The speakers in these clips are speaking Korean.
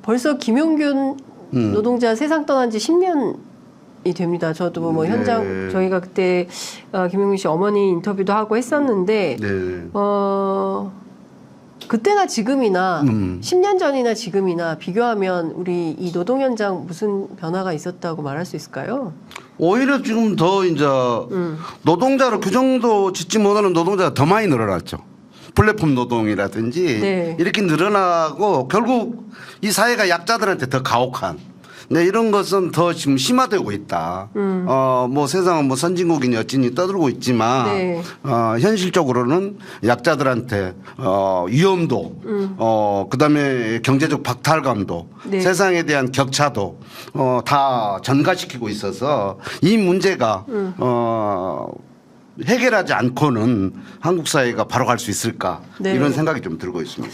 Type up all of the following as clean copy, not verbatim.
벌써 김용균 노동자 세상 떠난 지 10년이 됩니다. 저도 뭐 현장 저희가 그때 김용균 씨 어머니 인터뷰도 하고 했었는데 그때나 지금이나 10년 전이나 지금이나 비교하면 우리 이 노동 현장 무슨 변화가 있었다고 말할 수 있을까요? 오히려 지금 더 이제 노동자로 규정도 짓지 못하는 노동자가 더 많이 늘어났죠. 플랫폼 노동이라든지 네. 이렇게 늘어나고 결국 이 사회가 약자들한테 더 가혹한 네, 이런 것은 더 지금 심화되고 있다. 뭐 세상은 뭐 선진국이니 어찌니 떠들고 있지만 네. 현실적으로는 약자들한테 위험도 그다음에 경제적 박탈감도 네. 세상에 대한 격차도 다 전가시키고 있어서 이 문제가 해결하지 않고는 한국 사회가 바로 갈 수 있을까 네. 이런 생각이 좀 들고 있습니다.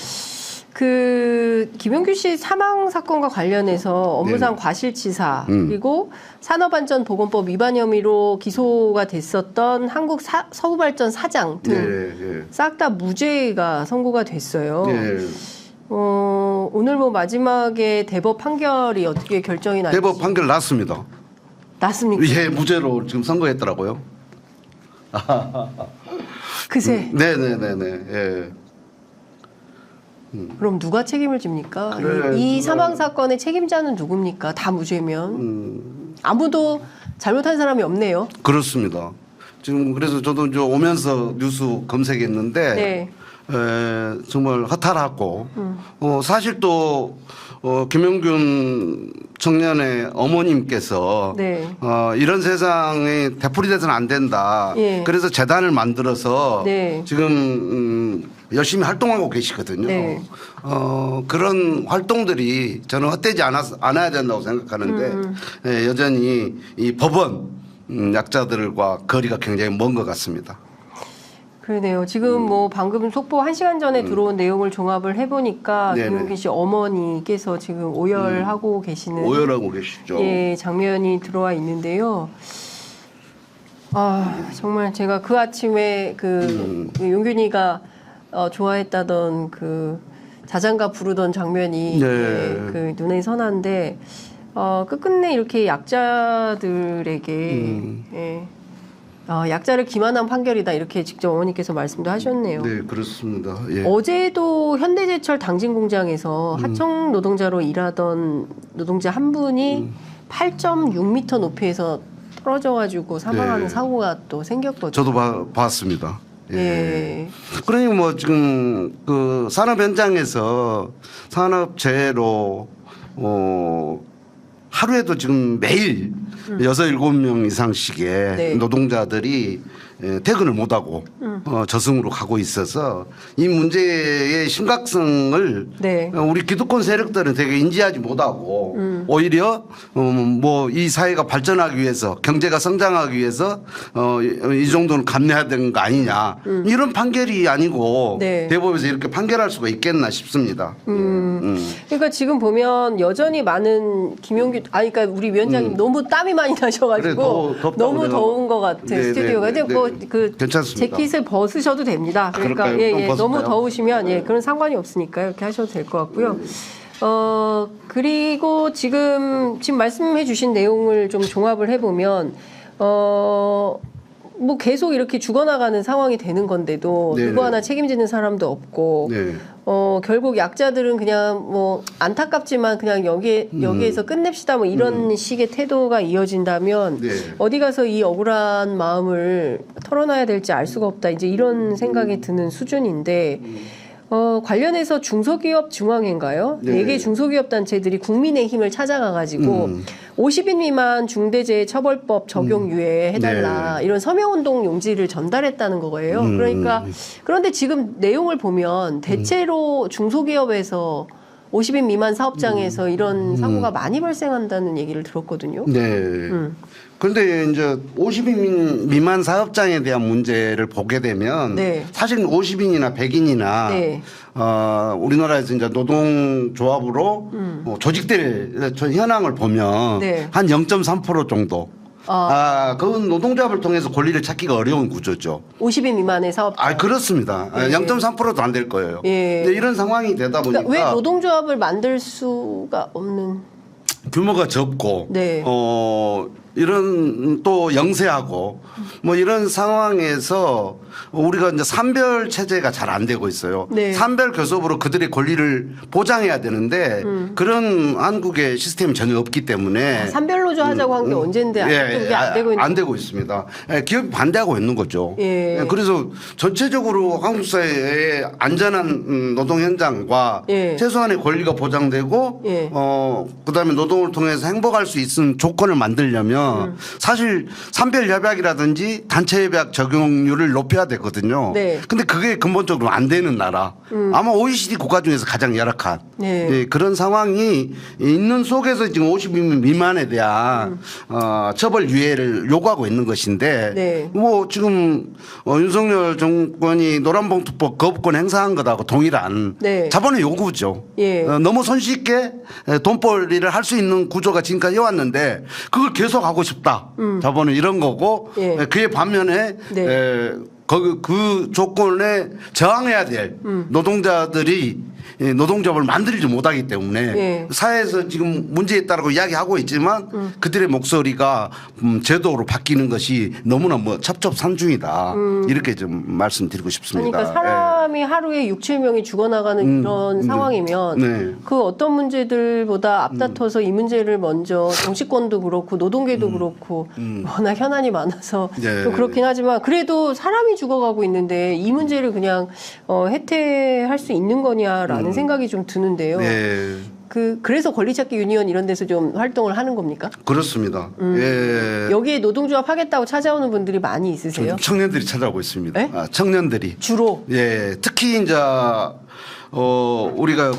그 김용균 씨 사망 사건과 관련해서 업무상 과실치사 그리고 산업안전보건법 위반 혐의로 기소가 됐었던 한국 서구발전 사장 등 싹 다 무죄가 선고가 됐어요. 네. 오늘 뭐 마지막에 대법 판결이 어떻게 결정이 날지 대법 판결 났습니다. 났습니까? 예, 무죄로 지금 선고했더라고요. 그새 네네네네. 예. 그럼 누가 책임을 집니까? 그래, 이 누가- 사망 사건의 책임자는 누굽니까? 다 무죄면 아무도 잘못한 사람이 없네요. 그렇습니다. 지금 그래서 저도 이제 오면서 뉴스 검색했는데 네. 정말 허탈하고 사실 또 김용균 청년의 어머님께서 네. 이런 세상에 되풀이돼서는 안 된다. 예. 그래서 재단을 만들어서 네. 지금 열심히 활동하고 계시거든요. 네. 그런 활동들이 저는 헛되지 않아야 된다고 생각하는데 여전히 이 법원 약자들과 거리가 굉장히 먼 것 같습니다. 그러네요. 지금 뭐 방금 속보 1시간 전에 들어온 내용을 종합을 해보니까 네네. 김용균 씨 어머니께서 지금 오열하고 계시는 오열하고 계시죠. 예, 장면이 들어와 있는데요. 아, 정말 제가 그 아침에 그 용균이가 좋아했다던 그 자장가 부르던 장면이 네. 예, 그 눈에 선한데 끝끝내 이렇게 약자들에게 예, 약자를 기만한 판결이다 이렇게 직접 어머니께서 말씀도 하셨네요. 네, 그렇습니다. 예. 어제도 현대제철 당진공장에서 하청 노동자로 일하던 노동자 한 분이 8.6m 높이에서 떨어져가지고 사망하는 네. 사고가 또 생겼거든요. 저도 봤습니다. 예. 예. 그러니 뭐 지금 그 산업 현장에서 산업재해로 하루에도 지금 매일 6-7명 이상씩의 네. 노동자들이 퇴근을 못하고 저승으로 가고 있어서 이 문제의 심각성을 네. 우리 기득권 세력들은 되게 인지하지 못하고 오히려 뭐 이 사회가 발전하기 위해서 경제가 성장하기 위해서 이 정도는 감내해야 되는 거 아니냐 이런 판결이 아니고 네. 대법에서 이렇게 판결할 수가 있겠나 싶습니다. 그러니까 지금 보면 여전히 많은 김용균, 그러니까 우리 위원장님 너무 땀이 많이 나셔가지고 그래, 덥다고 너무 내가- 더운 것 같아요. 네, 스튜디오가. 네, 근데 네, 뭐 네. 그 괜찮습니다. 재킷을 벗으셔도 됩니다. 그러니까 그럴까요? 좀 너무 벗을까요? 더우시면 그런 상관이 없으니까 이렇게 하셔도 될 것 같고요. 그리고 지금 말씀해 주신 내용을 좀 종합을 해보면 뭐 계속 이렇게 죽어나가는 상황이 되는 건데도 네네. 누구 하나 책임지는 사람도 없고 네. 결국 약자들은 그냥 뭐 안타깝지만 그냥 여기에서 끝냅시다 뭐 이런 식의 태도가 이어진다면 네. 어디 가서 이 억울한 마음을 털어놔야 될지 알 수가 없다 이제 이런 생각이 드는 수준인데 관련해서 중소기업 중앙회인가요? 네. 4개 중소기업 단체들이 국민의힘을 찾아가가지고 50인 미만 중대재해처벌법 적용 유예해달라 이런 서명운동 용지를 전달했다는 거예요. 그러니까 그런데 지금 내용을 보면 대체로 중소기업에서 50인 미만 사업장에서 이런 사고가 많이 발생한다는 얘기를 들었거든요. 네. 그런데 이제 50인 미만 사업장에 대한 문제를 보게 되면 네. 사실 50인이나 100인이나 네. 우리나라에서 이제 노동조합으로 조직될 전 현황을 보면 네. 한 0.3% 정도 그건 노동조합을 통해서 권리를 찾기가 어려운 구조죠. 50인 미만의 사업. 그렇습니다. 0.3%도 안 될 거예요. 예. 근데 이런 상황이 되다 보니까 그러니까 왜 노동조합을 만들 수가 없는? 규모가 적고 네. 이런 또 영세하고 뭐 이런 상황에서 우리가 이제 산별 체제가 잘 안 되고 있어요. 네. 산별 교섭으로 그들의 권리를 보장해야 되는데 그런 한국의 시스템이 전혀 없기 때문에 산별노조 하자고 한 게 언젠데 아직도 그게 안 되고 있는. 안 되고 있습니다. 기업이 반대하고 있는 거죠. 예. 그래서 전체적으로 한국 사회의 안전한 노동 현장과 예. 최소한의 권리가 보장되고 예. 그다음에 노동을 통해서 행복할 수 있는 조건을 만들려면 사실 산별 협약이라든지 단체 협약 적용률을 높여야 되거든요. 네. 근데 그게 근본적으로 안 되는 나라. 아마 OECD 국가 중에서 가장 열악한 네. 그런 상황이 있는 속에서 지금 50인 미만에 대한 처벌 유예를 요구하고 있는 것인데 네. 뭐 지금 윤석열 정권이 노란봉투법 거부권 행사한 것하고 동일한 네. 자본의 요구죠. 예. 너무 손쉽게 돈벌이를 할 수 있는 구조가 지금까지 해왔는데 그걸 계속 하고 싶다. 자본은 이런 거고 예. 그의 반면에 네. 그 조건에 저항해야 될 노동자들이 노동조합을 만들지 못하기 때문에 예. 사회에서 지금 문제 있다고 이야기하고 있지만 그들의 목소리가 제도로 바뀌는 것이 너무나 뭐 첩첩산중이다. 이렇게 좀 말씀드리고 싶습니다. 그러니까 사람이 하루에 6, 7명이 죽어나가는 이런 상황이면 네. 그 어떤 문제들보다 앞다퉈서 이 문제를 먼저 정치권도 그렇고 노동계도 그렇고 워낙 현안이 많아서 네. 또 그렇긴 하지만 그래도 사람이 죽어가고 있는데 이 문제를 그냥 해태할 수 있는 거냐라는 생각이 좀 드는데요. 네. 그래서 권리찾기 유니언 이런 데서 좀 활동을 하는 겁니까? 그렇습니다. 예. 여기에 노동조합 하겠다고 찾아오는 분들이 많이 있으세요? 청년들이 찾아오고 있습니다. 네? 청년들이. 주로? 예. 특히 이제 우리가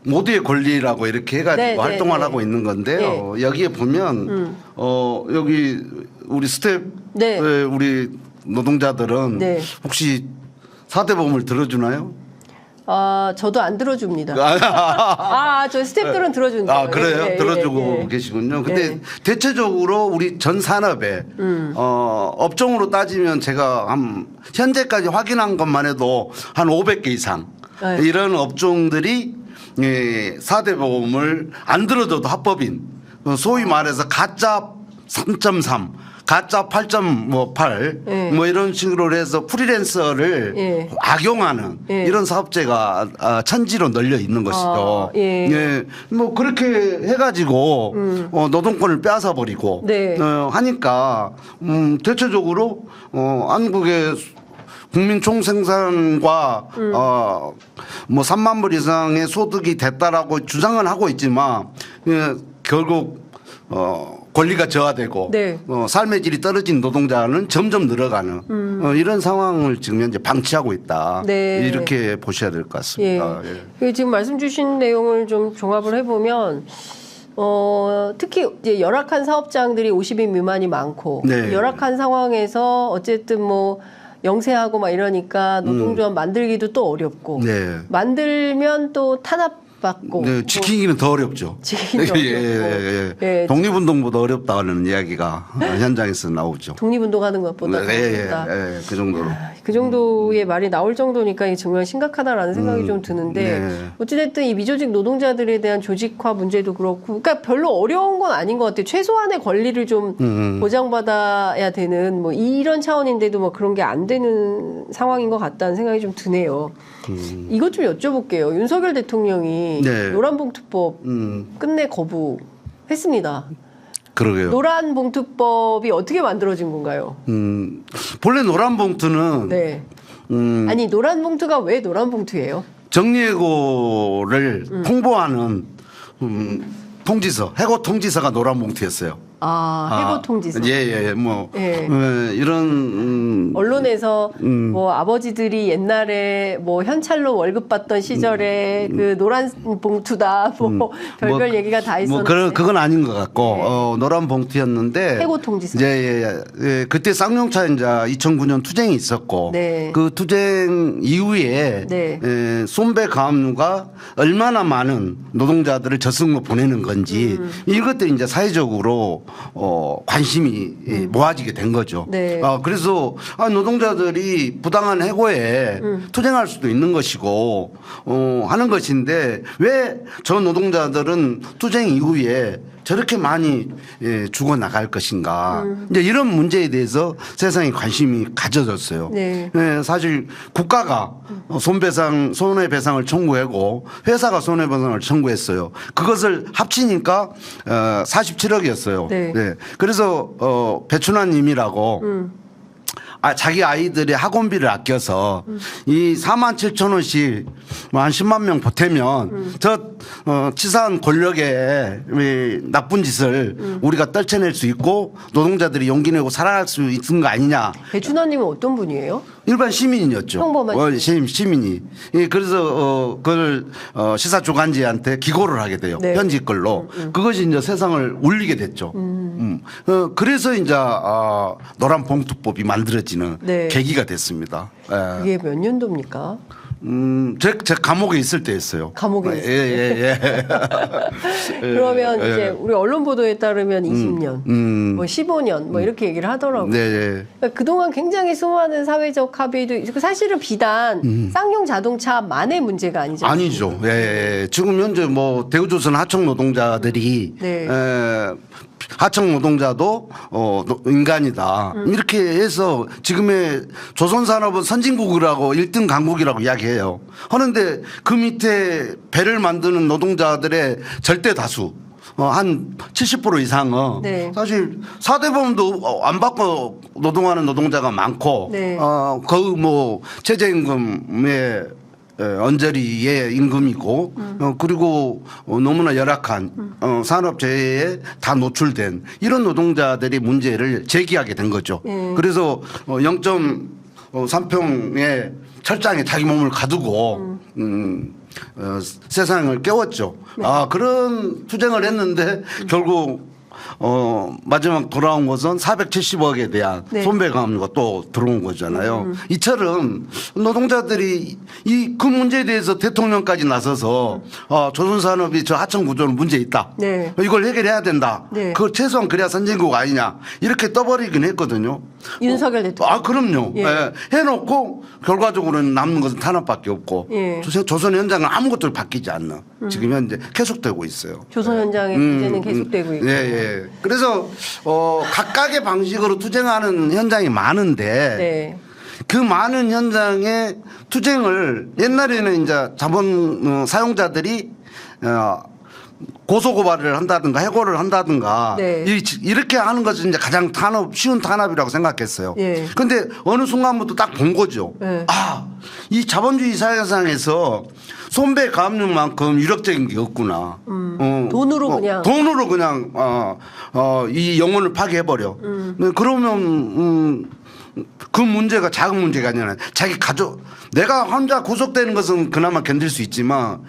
모두의 권리라고 이렇게 해가지고 네, 활동을 네, 하고 있는 건데요. 여기에 보면 여기 우리 스텝 네. 우리 노동자들은 네. 혹시 4대 보험을 들어주나요? 저도 안 들어줍니다. 아, 저 스태프들은 들어준다. 그래요? 예, 들어주고 예, 예. 계시군요. 근데 예. 대체적으로 우리 전 산업에 업종으로 따지면 제가 현재까지 확인한 것만 해도 한 500개 이상 네. 이런 업종들이 4대 보험을 안 들어줘도 합법인 소위 말해서 가짜 3.3 가짜 8.8 예. 뭐 이런 식으로 해서 프리랜서를 예. 악용하는 예. 이런 사업체가 천지로 널려 있는 것이죠. 예. 뭐 그렇게 해가지고 노동권을 빼앗아 버리고 네. 하니까 대체적으로 한국의 국민 총생산과 뭐 3만 불 이상의 소득이 됐다라고 주장은 하고 있지만 결국 권리가 저하되고 네. 삶의 질이 떨어진 노동자는 점점 늘어가는 이런 상황을 지금 현재 방치하고 있다. 네. 이렇게 보셔야 될 것 같습니다. 예. 지금 말씀 주신 내용을 좀 종합을 해보면 특히 이제 열악한 사업장들이 50인 미만이 많고 네. 열악한 상황에서 어쨌든 뭐 영세하고 막 이러니까 노동조합 만들기도 또 어렵고 네. 만들면 또 탄압받고 네, 지키기는 더 어렵죠. 지키기도 어렵고. 예. 독립운동보다 어렵다는 이야기가 현장에서 나오죠. 독립운동하는 것보다 더 어렵다. 그 정도로. 그 정도의 말이 나올 정도니까 이게 정말 심각하다라는 생각이 좀 드는데 네. 어찌됐든 이 미조직 노동자들에 대한 조직화 문제도 그렇고 그러니까 별로 어려운 건 아닌 것 같아요. 최소한의 권리를 좀 보장받아야 되는 뭐 이런 차원인데도 뭐 그런 게 안 되는 상황인 것 같다는 생각이 좀 드네요. 이것 좀 여쭤볼게요. 윤석열 대통령이 네. 노란봉투법 끝내 거부했습니다. 그러게요. 노란봉투법이 어떻게 만들어진 건가요? 본래 노란봉투는 네. 아니 노란봉투가 왜 노란봉투예요? 정리해고를 홍보하는 통지서, 해고 통지서가 노란봉투였어요. 해고 통지서. 뭐 예. 이런 언론에서 뭐 아버지들이 옛날에 뭐 현찰로 월급 받던 시절에 그 노란 봉투다 뭐 별별 얘기가 다 있었는데 뭐 그건 아닌 것 같고 노란 봉투였는데 해고 통지서. 예. 그때 쌍용차 이제 2009년 투쟁이 있었고 네. 그 투쟁 이후에 네. 손배 가압류가 얼마나 많은 노동자들을 저승으로 보내는 건지 이것들이 이제 사회적으로 관심이 모아지게 된 거죠. 네. 그래서 노동자들이 부당한 해고에 투쟁할 수도 있는 것이고 하는 것인데 왜 저 노동자들은 투쟁 이후에 저렇게 많이 죽어나갈 것인가. 이제 이런 문제에 대해서 세상에 관심이 가져졌어요. 네. 사실 국가가 손해배상을 청구하고 회사가 손해배상을 청구했어요. 그것을 합치니까 47억이었어요. 네. 그래서 배춘환 님이라고 자기 아이들의 학원비를 아껴서 이 47,000원씩 한 10만 명 보태면 저 치사한 권력의 나쁜 짓을 우리가 떨쳐낼 수 있고 노동자들이 용기 내고 살아갈 수 있는 거 아니냐. 배춘환님은 어떤 분이에요? 일반 시민이었죠. 평범한 시민이. 그래서 그걸 시사주간지한테 기고를 하게 돼요. 네. 현지 걸로. 그것이 이제 세상을 울리게 됐죠. 그래서 이제 노란 봉투법이 만들어지는 네. 계기가 됐습니다. 그게 몇 년도입니까? 제 감옥에 있을 때였어요. 감옥에 있을 예. 그러면 이제 우리 언론 보도에 따르면 20년, 뭐 15년, 뭐 이렇게 얘기를 하더라고요. 네. 그러니까 그동안 굉장히 수많은 사회적 합의도 있고 사실은 비단 쌍용 자동차만의 문제가 아니죠. 아니죠. 예. 지금 현재 뭐 대우조선 하청 노동자들이 네. 하청 노동자도 인간이다. 이렇게 해서 지금의 조선산업은 선진국이라고 1등 강국이라고 이야기해요. 하는데 그 밑에 배를 만드는 노동자들의 절대 다수 한 70% 이상은 네. 사실 사대보험도 안 받고 노동하는 노동자가 많고 네. 거의 뭐 최저임금에 언저리의 임금이고 그리고 너무나 열악한 산업재해에 다 노출된 이런 노동자들이 문제를 제기하게 된 거죠. 그래서 0.3평의 철장에 자기 몸을 가두고 세상을 깨웠죠. 네. 그런 투쟁을 했는데 결국 마지막 돌아온 것은 470억에 대한 네. 손배감과 또 들어온 거잖아요. 이처럼 노동자들이 그 문제에 대해서 대통령까지 나서서 조선산업이 저 하청 구조는 문제 있다. 네. 이걸 해결해야 된다. 네. 그 최소한 그래야 선진국 아니냐. 이렇게 떠버리긴 했거든요. 윤석열 대통령. 그럼요. 예. 해놓고 결과적으로는 남는 것은 탄압밖에 없고 예. 조선 현장은 아무것도 바뀌지 않는 지금 현재 계속되고 있어요. 조선 현장의 문제는 계속되고 있고. 예. 그래서 각각의 방식으로 투쟁하는 현장이 많은데 네. 그 많은 현장의 투쟁을 옛날에는 이제 자본 사용자들이 고소고발을 한다든가 해고를 한다든가 네. 이렇게 하는 것은 이제 가장 쉬운 탄압이라고 생각했어요. 예. 그런데 어느 순간부터 딱 본 거죠. 네. 이 자본주의 사회상에서 손배 가압류만큼 유력적인 게 없구나. 돈으로 그냥. 돈으로 그냥 이 영혼을 파괴해버려. 그러면 그 문제가 작은 문제가 아니라 자기 가족 내가 혼자 구속되는 것은 그나마 견딜 수 있지만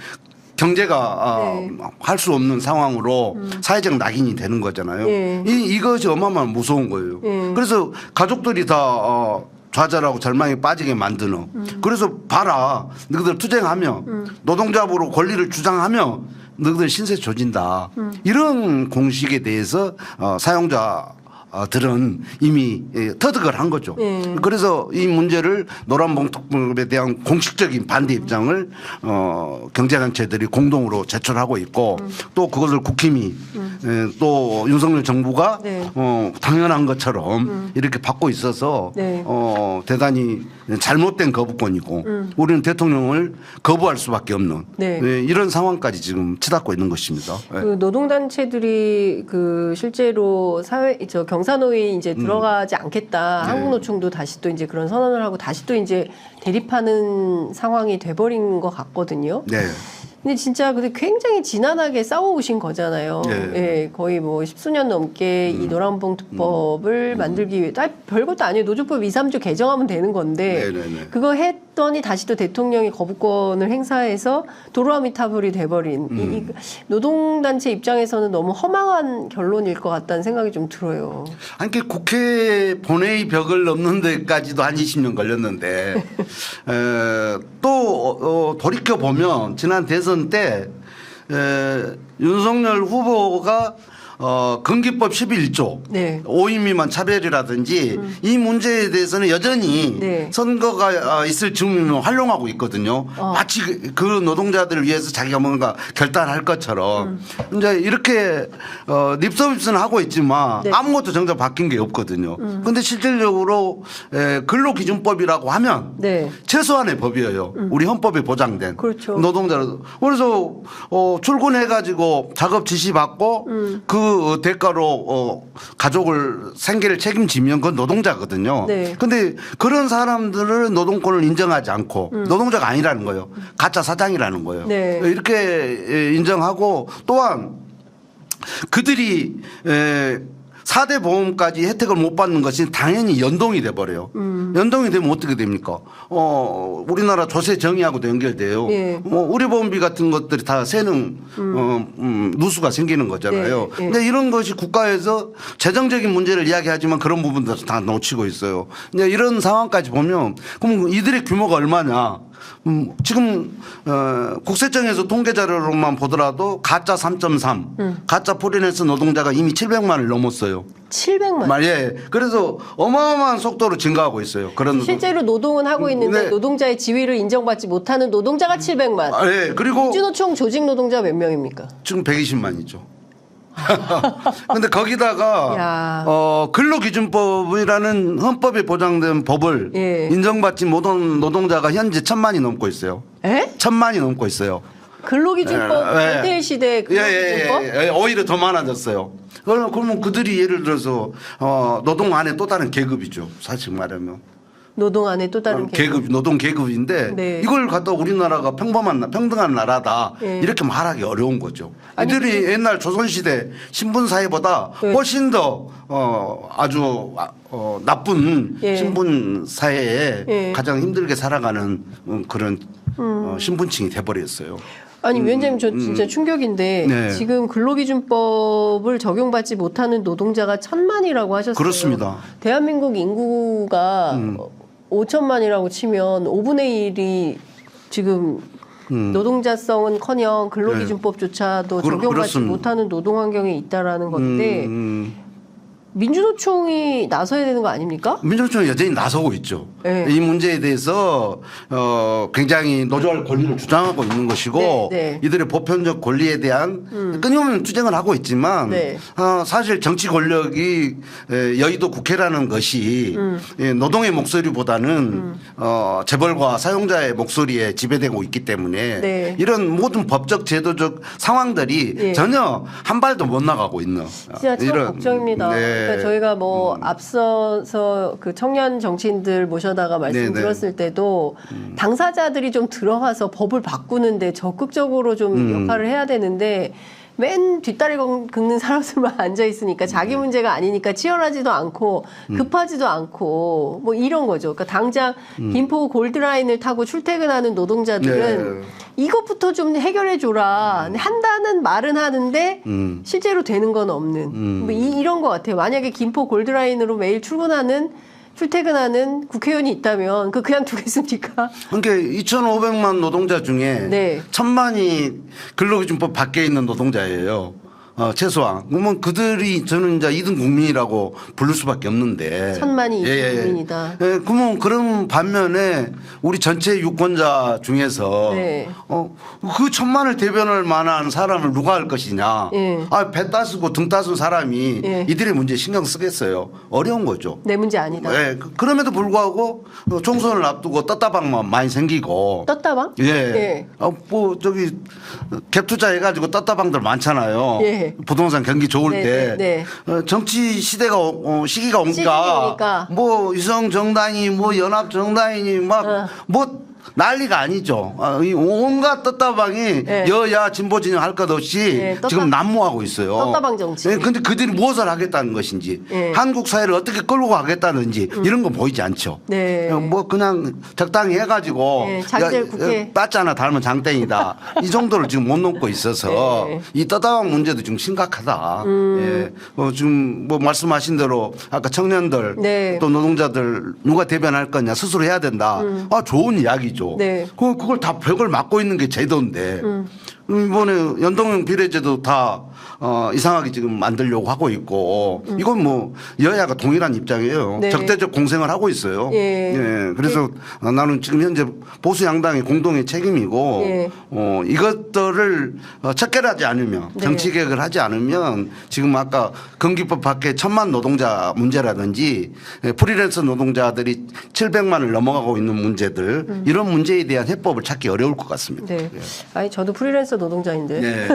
경제가 할 수 없는 상황으로 사회적 낙인이 되는 거잖아요. 예. 이것이 어마어마한 무서운 거예요. 그래서 가족들이 다 좌절하고 절망에 빠지게 만드는. 그래서 봐라. 너희들 투쟁하며 노동자부로 권리를 주장하며 너희들 신세 조진다. 이런 공식에 대해서 사용자들은 이미 터득을 한 거죠. 그래서 이 문제를 노란봉투법에 대한 공식적인 반대 입장을 경제단체들이 공동으로 제출하고 있고 또 그것을 국힘이 또 윤석열 정부가 네. 당연한 것처럼 이렇게 받고 있어서 네. 대단히 잘못된 거부권이고 우리는 대통령을 거부할 수밖에 없는 네. 이런 상황까지 지금 치닫고 있는 것입니다. 그 노동단체들이 그 실제로 경사노위 이제 들어가지 않겠다. 한국노총도 다시 또 이제 그런 선언을 하고 다시 또 이제 대립하는 상황이 돼버린 것 같거든요. 네. 근데 진짜 근데 굉장히 지난하게 싸워오신 거잖아요. 네. 예, 거의 뭐 10수년 넘게 이 노란봉투법을 만들기 위해 별것도 아니에요. 노조법 2, 3조 개정하면 되는 건데 네. 그거 했더니 다시 또 대통령이 거부권을 행사해서 도로아미타불이 돼버린 이 노동단체 입장에서는 너무 허망한 결론일 것 같다는 생각이 좀 들어요. 아니, 국회 본회의 벽을 넘는 데까지도 한 20년 걸렸는데 또 돌이켜 보면 지난 대선 때 윤석열 후보가 건기법 11조 네. 5인 미만 차별이라든지 이 문제에 대해서는 여전히 네. 선거가 있을 즈음이면 활용하고 있거든요. 마치 그 노동자들을 위해서 자기가 뭔가 결단할 것처럼 이제 이렇게 립서비스는 하고 있지만 네. 아무것도 정작 바뀐 게 없거든요. 그런데 실질적으로 근로기준법이라고 하면 네. 최소한의 법이에요. 우리 헌법에 보장된 그렇죠. 노동자로. 그래서 출근해가지고 작업 지시 받고 그 대가로 가족을 생계를 책임지면 그건 노동자거든요. 네. 근데 그런 사람들은 노동권을 인정하지 않고 노동자가 아니라는 거예요. 가짜 사장이라는 거예요. 네. 이렇게 인정하고 또한 그들이 4대 보험까지 혜택을 못 받는 것이 당연히 연동이 돼 버려요. 연동이 되면 어떻게 됩니까? 우리나라 조세 정의하고도 연결돼요. 예. 의료보험비 같은 것들이 다 세능 누수가 생기는 거잖아요. 네. 예. 근데 이런 것이 국가에서 재정적인 문제를 이야기하지만 그런 부분들을 다 놓치고 있어요. 이제 이런 상황까지 보면 그럼 이들의 규모가 얼마냐? 지금 국세청에서 통계 자료로만 보더라도 가짜 3.3, 가짜 프리랜서 노동자가 이미 700만을 넘었어요. 700만. 예. 그래서 어마어마한 속도로 증가하고 있어요. 그런 실제로 노동은 하고 있는데 네. 노동자의 지위를 인정받지 못하는 노동자가 700만. 예. 그리고 민주노총 조직 노동자 몇 명입니까? 지금 120만이죠. 근데 거기다가 야. 근로기준법이라는 헌법에 보장된 법을 예. 인정받지 못한 노동자가 현재 1,000만이 넘고 있어요. 에? 1,000만이 넘고 있어요. 근로기준법 예. 강대일 시대 근로기준법? 예. 오히려 더 많아졌어요. 그러면 그들이 예를 들어서 노동 안에 또 다른 계급이죠. 사실 말하면. 노동 안에 또 다른 계급, 노동 계급인데 네. 이걸 갖다 우리나라가 평등한 나라다 네. 이렇게 말하기 어려운 거죠. 아니, 이들이 옛날 조선시대 신분 사회보다 네. 훨씬 더 아주 나쁜 예. 신분 사회에 예. 가장 힘들게 살아가는 그런 신분층이 돼버렸어요. 아니 위원장님 저 진짜 충격인데 네. 지금 근로기준법을 적용받지 못하는 노동자가 1,000만이라고 하셨어요. 그렇습니다. 대한민국 인구가 5천만이라고 치면 5분의 1이 지금 노동자성은커녕 근로기준법조차도 적용받지 그렇습니다. 못하는 노동 환경에 있다라는 건데 민주노총이 나서야 되는 거 아닙니까? 민주노총은 여전히 나서고 있죠. 네. 이 문제에 대해서 굉장히 노조할 권리를 주장하고 있는 것이고 네, 네. 이들의 보편적 권리에 대한 끊임없는 투쟁을 하고 있지만 네. 사실 정치 권력이 여의도 국회라는 것이 노동의 목소리보다는 재벌과 사용자의 목소리에 지배되고 있기 때문에 네. 이런 모든 법적 제도적 상황들이 예. 전혀 한 발도 못 나가고 있는 진짜 참 걱정입니다. 네. 그러니까 저희가 뭐 앞서서 그 청년 정치인들 모셔다가 말씀 네네. 들었을 때도 당사자들이 좀 들어와서 법을 바꾸는데 적극적으로 좀 역할을 해야 되는데 맨 뒷다리 긁는 사람들만 앉아 있으니까 자기 문제가 아니니까 치열하지도 않고 급하지도 않고 뭐 이런 거죠. 그러니까 당장 김포 골드라인을 타고 출퇴근하는 노동자들은 네. 이것부터 좀 해결해 줘라. 한다는 말은 하는데 실제로 되는 건 없는 뭐 이런 것 같아요. 만약에 김포 골드라인으로 매일 출퇴근하는 국회의원이 있다면 그냥 두겠습니까? 그러니까 2,500만 노동자 중에 네. 1,000만이 근로기준법 밖에 있는 노동자예요. 최소한. 그러면 그들이 저는 이제 2등 국민이라고 부를 수밖에 없는데. 1,000만이 2등 국민이다. 예, 그러면 그런 반면에 우리 전체 유권자 중에서 네. 그 1,000만을 대변할 만한 사람을 누가 할 것이냐. 예. 배 따스고 등 따순 사람이 예. 이들의 문제에 신경 쓰겠어요. 어려운 거죠. 내 문제 아니다. 네, 그럼에도 불구하고 총선을 앞두고 떴다방만 많이 생기고. 떴다방? 예. 예. 갭 투자 해가지고 떴다방들 많잖아요. 예. 부동산 경기 좋을 네, 때. 네, 정치 시기가 오니까. 시기가 오니까. 뭐 유성 정당이 뭐 연합 정당이니 막 뭐 난리가 아니죠. 이 온갖 떴다방이 예. 여야 진보 진영 할 것 없이 예, 지금 난무하고 있어요. 떴다방 정치. 예, 근데 그들이 무엇을 하겠다는 것인지 예. 한국 사회를 어떻게 끌고 가겠다는지 이런 건 보이지 않죠. 네. 뭐 그냥 적당히 해가지고 예, 자기들 국회. 빠짜나 닮은 장땡이다 이 정도를 지금 못 넘고 있어서 네. 이 떠다방 문제도 지금 심각하다. 예. 지금 뭐 말씀하신 대로 아까 청년들 네. 또 노동자들 누가 대변할 거냐 스스로 해야 된다. 좋은 이야기죠. 네. 그걸 다 벽을 막고 있는 게 제도인데 이번에 연동형 비례제도 다 이상하게 지금 만들려고 하고 있고 이건 뭐 여야가 동일한 입장이에요. 네. 적대적 공생을 하고 있어요. 예. 그래서 나는 지금 현재 보수 양당의 공동의 책임이고 예. 이것들을 척결하지 않으면 네. 정치 개혁을 하지 않으면 지금 아까 건기법 밖에 1,000만 노동자 문제라든지 프리랜서 노동자들이 700만을 넘어가고 있는 문제들 이런 문제에 대한 해법을 찾기 어려울 것 같습니다. 네. 아니 저도 프리랜서 노동자인데 네.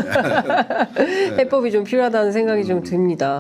해법이 좀 필요하다는 생각이 좀 듭니다.